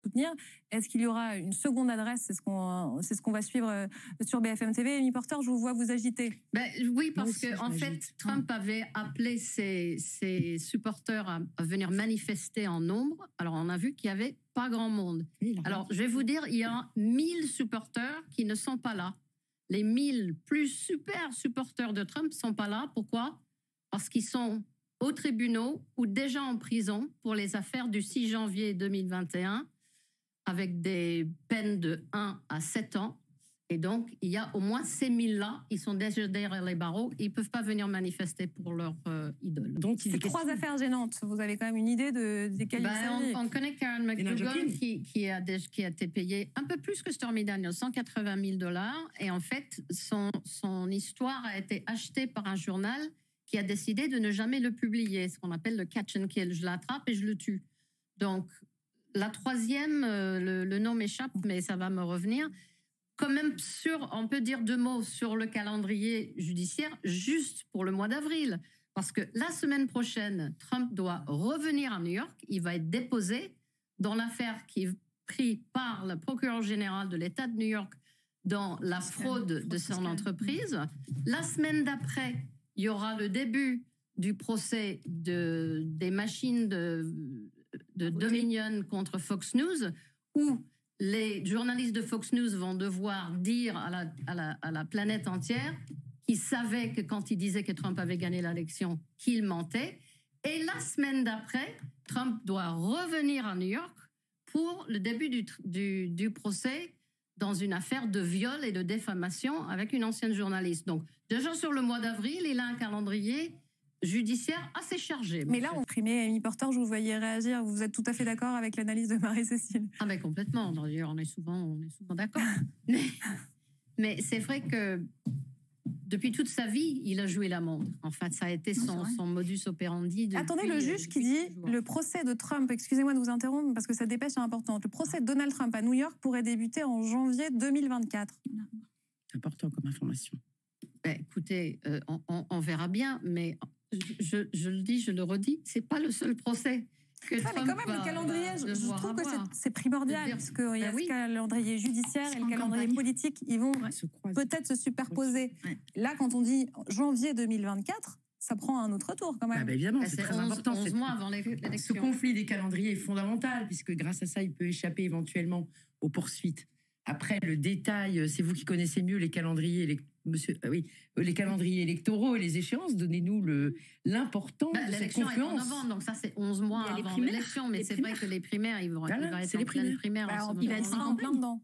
soutenir. Est-ce qu'il y aura une seconde adresse? C'est ce qu'on va suivre sur BFM TV. Amy Porter, je vous vois vous agiter. Oui, parce qu'en fait, Trump avait appelé ses supporters à venir manifester en nombre. Alors, on a vu qu'il n'y avait pas grand monde. Alors, je vais vous dire, il y a 1000 supporters qui ne sont pas là. Les 1000 plus super supporters de Trump ne sont pas là. Pourquoi? Parce qu'ils sont aux tribunaux ou déjà en prison pour les affaires du 6 janvier 2021 avec des peines de 1 à 7 ans. Et donc, il y a au moins ces 1000-là, ils sont déjà derrière les barreaux, ils ne peuvent pas venir manifester pour leur idole. Donc, c'est 3 affaires gênantes. Vous avez quand même une idée desquelles il s'agit? On connaît Karen McDougal qui a été payée un peu plus que Stormy Daniels, $180 000. Et en fait, son histoire a été achetée par un journal qui a décidé de ne jamais le publier, ce qu'on appelle le catch and kill. Je l'attrape et je le tue. Donc, la troisième, le nom m'échappe, mais ça va me revenir. Quand même on peut dire 2 mots sur le calendrier judiciaire, juste pour le mois d'avril. Parce que la semaine prochaine, Trump doit revenir à New York. Il va être déposé dans l'affaire qui est prise par le procureur général de l'État de New York dans la fraude de son entreprise. La semaine d'après, il y aura le début du procès des machines de Dominion contre Fox News, où les journalistes de Fox News vont devoir dire à la planète entière qu'ils savaient que quand ils disaient que Trump avait gagné l'élection, qu'il mentait. Et la semaine d'après, Trump doit revenir à New York pour le début du procès dans une affaire de viol et de diffamation avec une ancienne journaliste. Donc, déjà sur le mois d'avril, il a un calendrier judiciaire assez chargé. Mais là, on primait Amy Porter, je vous voyais réagir. Vous êtes tout à fait d'accord avec l'analyse de Marie-Cécile? Ah ben complètement. D'ailleurs, on est souvent d'accord. mais c'est vrai que depuis toute sa vie, il a joué la montre. En fait, ça a été son modus operandi. Attendez, le juge qui dit le procès de Trump, excusez-moi de vous interrompre parce que cette dépêche est importante, le procès de Donald Trump à New York pourrait débuter en janvier 2024. Important comme information. Ben, écoutez, on verra bien, mais je le dis, je le redis, c'est pas le seul procès que Trump mais quand même, le calendrier, je trouve que c'est primordial, parce qu'il y a le calendrier judiciaire et le calendrier politique, ils vont peut-être se superposer. Là, quand on dit janvier 2024, ça prend un autre tour quand même. Évidemment, c'est très important. 11 mois avant l'élection. Ce conflit des calendriers est fondamental, puisque grâce à ça, il peut échapper éventuellement aux poursuites. Après, le détail, c'est vous qui connaissez mieux les calendriers, les calendriers électoraux et les échéances. Donnez-nous l'importance de cette l'élection confluence. est en novembre, donc ça c'est 11 mois avant l'élection, mais c'est vrai que les primaires, il va être en pleine primaire. Il va être en plein dedans.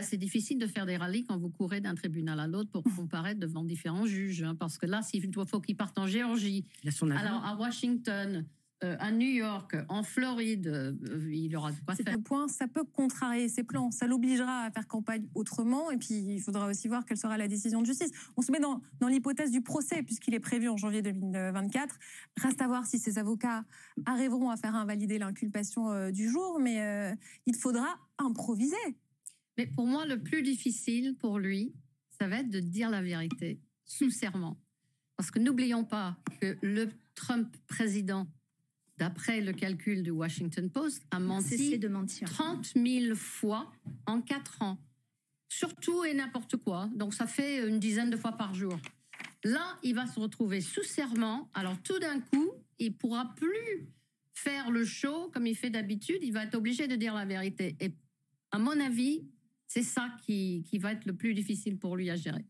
C'est difficile de faire des rallyes quand vous courez d'un tribunal à l'autre pour comparaître devant différents juges, parce que là, il faut qu'ils partent en Géorgie, alors à Washington, à New York, en Floride, il aura de quoi faire. Le point, ça peut contrarier ses plans, ça l'obligera à faire campagne autrement, et puis il faudra aussi voir quelle sera la décision de justice. On se met dans l'hypothèse du procès, puisqu'il est prévu en janvier 2024. Reste à voir si ses avocats arriveront à faire invalider l'inculpation du jour, mais il faudra improviser. Mais pour moi, le plus difficile pour lui, ça va être de dire la vérité, sous serment. Parce que n'oublions pas que le Trump président, d'après le calcul du Washington Post, a menti 30 000 fois en 4 ans. Surtout et n'importe quoi. Donc ça fait une dizaine de fois par jour. Là, il va se retrouver sous serment. Alors tout d'un coup, il ne pourra plus faire le show comme il fait d'habitude. Il va être obligé de dire la vérité. Et à mon avis, c'est ça qui va être le plus difficile pour lui à gérer.